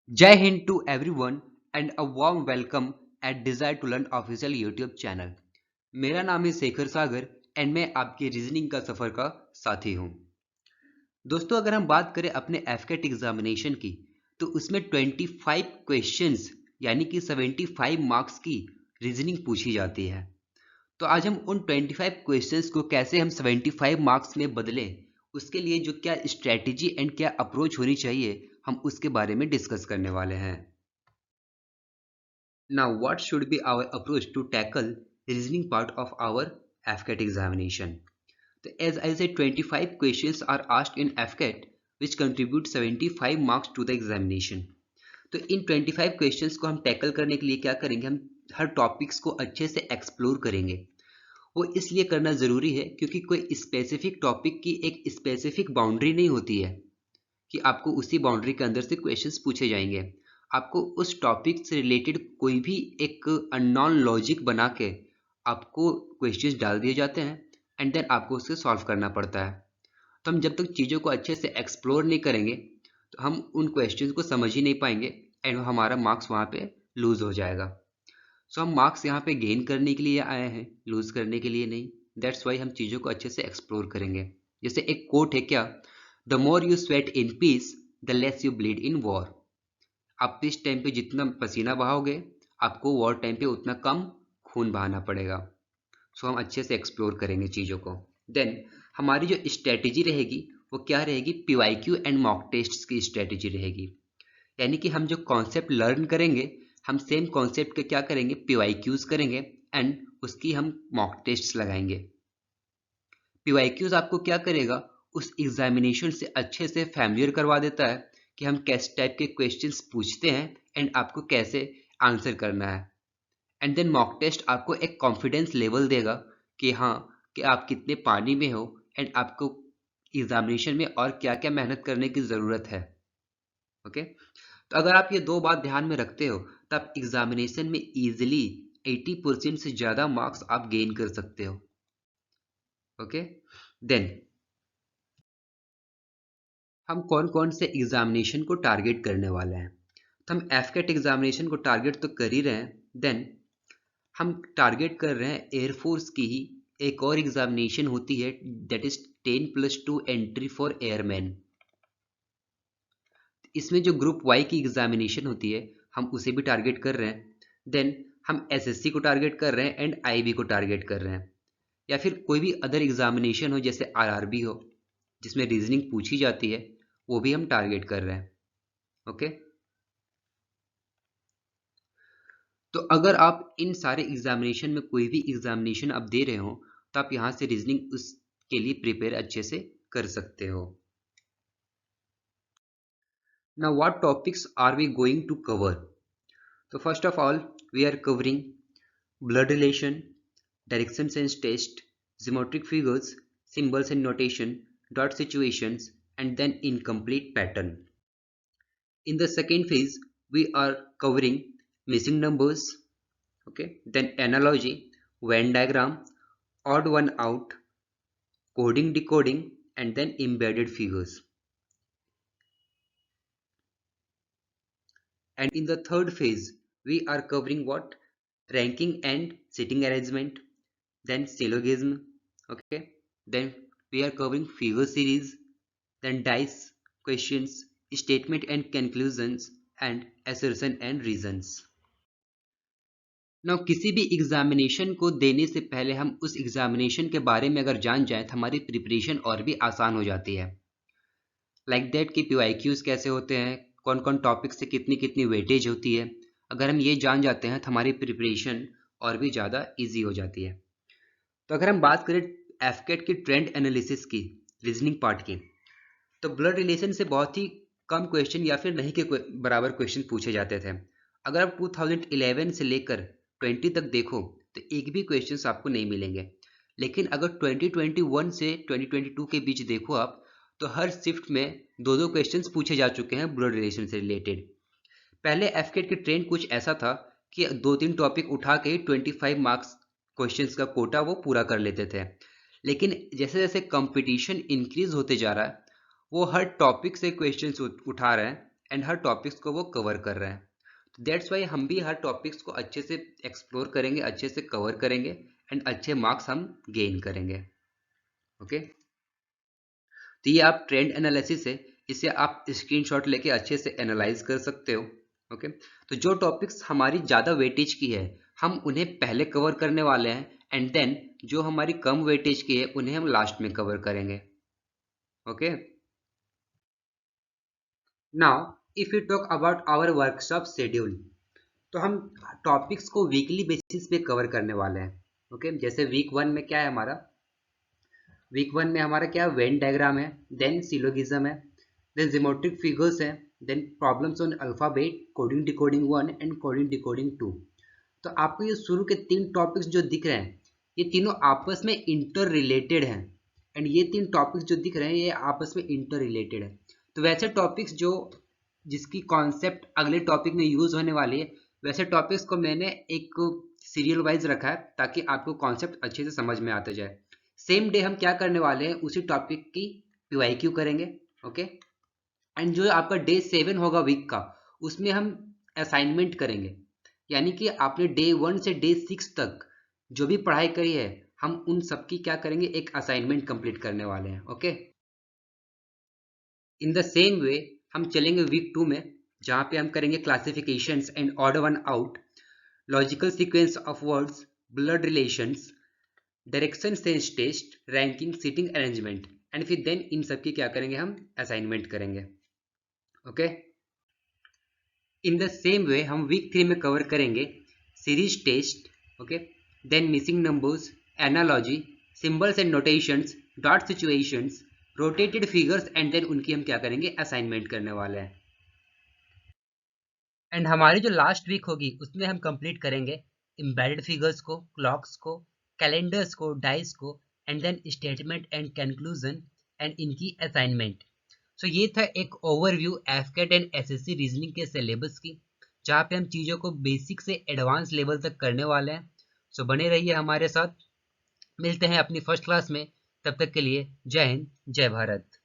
जय Hind to everyone and a warm welcome at Desire to Learn official YouTube channel. मेरा नाम है शेखर सागर and मैं आपके रीजनिंग का सफर का साथी हूं। दोस्तों, अगर हम बात करें अपने एफकेट एग्जामिनेशन की तो उसमें 25 क्वेश्चंस यानी कि 75 मार्क्स की रीजनिंग पूछी जाती है। तो आज हम उन 25 क्वेश्चंस को कैसे हम 75 मार्क्स में बदलें, उसके लिए जो क्या स्ट्रेटेजी एंड क्या अप्रोच होनी चाहिए, हम उसके बारे में डिस्कस करने वाले हैं। Now, what should be our approach to tackle reasoning part of our FCAT examination? So, as I said, 25 questions are asked in FCAT, which contribute 75 marks to the examination. तो इन 25 क्वेश्चंस को हम tackle करने के लिए क्या करेंगे, हम हर topics को अच्छे से एक्सप्लोर करेंगे। वो इसलिए करना ज़रूरी है क्योंकि कोई स्पेसिफिक टॉपिक की एक स्पेसिफिक बाउंड्री नहीं होती है कि आपको उसी बाउंड्री के अंदर से क्वेश्चंस पूछे जाएंगे। आपको उस टॉपिक से रिलेटेड कोई भी एक अननोन लॉजिक बना के आपको क्वेश्चंस डाल दिए जाते हैं एंड देन आपको उसे सॉल्व करना पड़ता है। तो हम जब तक चीज़ों को अच्छे से एक्सप्लोर नहीं करेंगे तो हम उन क्वेश्चंस को समझ ही नहीं पाएंगे एंड हमारा मार्क्स वहाँ पे लूज़ हो जाएगा। सो हम मार्क्स यहाँ पे गेन करने के लिए आए हैं, लूज़ करने के लिए नहीं। दैट्स वाई हम चीज़ों को अच्छे से एक्सप्लोर करेंगे। जैसे एक कोट है क्या, the more you sweat in peace the less you bleed in war. आप पीस टाइम पे जितना पसीना बहाओगे आपको वॉर टाइम पे उतना कम खून बहाना पड़ेगा। सो हम अच्छे से एक्सप्लोर करेंगे चीज़ों को। देन हमारी जो स्ट्रेटेजी रहेगी वो क्या रहेगी, पीवाईक्यू एंड मॉक टेस्ट की स्ट्रेटेजी रहेगी। यानी कि हम जो कॉन्सेप्ट लर्न करेंगे हम सेम कॉन्सेप्ट के क्या करेंगे, पीवाईक्यूज करेंगे एंड उसकी हम मॉक टेस्ट लगाएंगे। पीवाईक्यूज आपको क्या करेगा, उस एग्जामिनेशन से अच्छे से फैमिलियर करवा देता है कि हम किस टाइप के क्वेश्चंस पूछते हैं एंड आपको कैसे आंसर करना है। एंड देन मॉक टेस्ट आपको एक कॉन्फिडेंस लेवल देगा कि हाँ, कि आप कितने पानी में हो एंड आपको एग्जामिनेशन में और क्या क्या मेहनत करने की ज़रूरत है। ओके, तो अगर आप ये दो बात ध्यान में रखते हो तो आप एग्जामिनेशन में इजीली 80% से ज़्यादा मार्क्स आप गेन कर सकते हो। ओके, देन हम कौन कौन से एग्जामिनेशन को टारगेट करने वाले हैं। तो हम एफकेट एग्जामिनेशन को टारगेट तो कर ही रहे हैं, देन हम टारगेट कर रहे हैं एयरफोर्स की ही एक और एग्जामिनेशन होती है, that is 10+2 entry for airman. इसमें जो ग्रुप वाई की एग्जामिनेशन होती है हम उसे भी टारगेट कर रहे हैं। देन हम एसएससी को टारगेट कर रहे हैं एंड आईबी को टारगेट कर रहे हैं, या फिर कोई भी अदर एग्जामिनेशन हो जैसे आरआरबी हो जिसमें रीजनिंग पूछी जाती है, वो भी हम टारगेट कर रहे हैं। ओके, तो अगर आप इन सारे एग्जामिनेशन में कोई भी एग्जामिनेशन आप दे रहे हो तो आप यहाँ से रीजनिंग उसके लिए प्रिपेयर अच्छे से कर सकते हो। Now, what topics are we going to cover? So, first of all, we are covering blood relation, direction sense test, geometric figures, symbols and notation, dot situations, and then incomplete pattern. In the second phase, we are covering missing numbers, okay, then analogy, Venn diagram, odd one out, coding, decoding, and then embedded figures. And in the third phase, we are covering what? Ranking and sitting arrangement, then syllogism, okay? Then we are covering figure series, then dice questions, statement and conclusions, and assertion and reasons. Now, किसी भी examination को देने से पहले हम उस examination के बारे में अगर जान जाए तो हमारी प्रिपरेशन और भी आसान हो जाती है। लाइक दैट कि पीवाईक्यूज कैसे होते हैं, कौन कौन टॉपिक से कितनी कितनी वेटेज होती है, अगर हम ये जान जाते हैं तो हमारी प्रिपरेशन और भी ज़्यादा इजी हो जाती है। तो अगर हम बात करें एफकेट की ट्रेंड एनालिसिस की, रीजनिंग पार्ट की, तो ब्लड रिलेशन से बहुत ही कम क्वेश्चन या फिर नहीं के बराबर क्वेश्चन पूछे जाते थे। अगर आप 2011 से लेकर 20 तक देखो तो एक भी क्वेश्चन आपको नहीं मिलेंगे। लेकिन अगर 2021 से 2022 के बीच देखो आप, तो हर शिफ्ट में दो दो क्वेश्चंस पूछे जा चुके हैं ब्लड रिलेशन से रिलेटेड। पहले एफकेट की ट्रेंड कुछ ऐसा था कि दो तीन टॉपिक उठा के 25 मार्क्स क्वेश्चंस का कोटा वो पूरा कर लेते थे। लेकिन जैसे जैसे कंपटीशन इंक्रीज होते जा रहा है वो हर टॉपिक से क्वेश्चंस उठा रहे हैं एंड हर टॉपिक्स को वो कवर कर रहा है। तो दैट्स वाई हम भी हर टॉपिक्स को अच्छे से एक्सप्लोर करेंगे, अच्छे से कवर करेंगे एंड अच्छे मार्क्स हम गेन करेंगे। ओके, तो ये आप ट्रेंड एनालिसिस है, इसे आप स्क्रीनशॉट लेके अच्छे से एनालाइज कर सकते हो। ओके, तो जो टॉपिक्स हमारी ज़्यादा वेटेज की है हम उन्हें पहले कवर करने वाले हैं एंड देन जो हमारी कम वेटेज की है उन्हें हम लास्ट में कवर करेंगे। Okay, now if you talk about our workshop schedule, तो हम टॉपिक्स को वीकली बेसिस पे कवर करने वाले हैं। ओके, जैसे वीक 1 में क्या है हमारा, वीक 1 में हमारा क्या वेन डायग्राम है, देन सिलोगिज्म है, देन जियोमेट्रिक फिगर्स है, then problems on alphabet, coding decoding 1 and coding decoding 2। तो आपको ये शुरू के 3 टॉपिक्स जो दिख रहे हैं ये तीनों आपस में इंटर रिलेटेड हैं एंड ये 3 टॉपिक्स जो दिख रहे हैं ये आपस में इंटर रिलेटेड है। तो वैसे टॉपिक्स जो जिसकी कॉन्सेप्ट अगले टॉपिक में यूज होने वाली है वैसे टॉपिक्स को मैंने एक सीरियल वाइज रखा है ताकि आपको कॉन्सेप्ट अच्छे से समझ में आता जाए। सेम डे हम क्या करने वाले हैं उसी टॉपिक की PYQ करेंगे। ओके, एंड जो आपका डे 7 होगा वीक का उसमें हम असाइनमेंट करेंगे, यानी कि आपने डे 1 से डे 6 तक जो भी पढ़ाई करी है हम उन सब की क्या करेंगे एक असाइनमेंट कंप्लीट करने वाले हैं। Okay, in the same way हम चलेंगे वीक 2 में जहाँ पे हम करेंगे क्लासिफिकेशंस एंड ऑर्डर one out, logical sequence of words, blood relations, direction sense test, ranking, seating arrangement and फिर देन इन सब की क्या करेंगे हम असाइनमेंट करेंगे। Okay, in the same way हम वीक 3 में कवर करेंगे series test, okay, then missing numbers, analogy, symbols and notations, dot situations, rotated figures and then उनकी हम क्या करेंगे असाइनमेंट करने वाले हैं। एंड हमारी जो लास्ट वीक होगी उसमें हम कंप्लीट करेंगे एम्बेडेड फिगर्स को, क्लॉक्स को, कैलेंडर्स को, डाइस को and then statement and conclusion and इनकी असाइनमेंट। सो ये था एक ओवरव्यू एफकेट एंड एसएससी रीजनिंग के सिलेबस की जहाँ पे हम चीज़ों को बेसिक से एडवांस लेवल तक करने वाले हैं। सो बने रहिए हमारे साथ, मिलते हैं अपनी फर्स्ट क्लास में, तब तक के लिए जय हिंद जय भारत।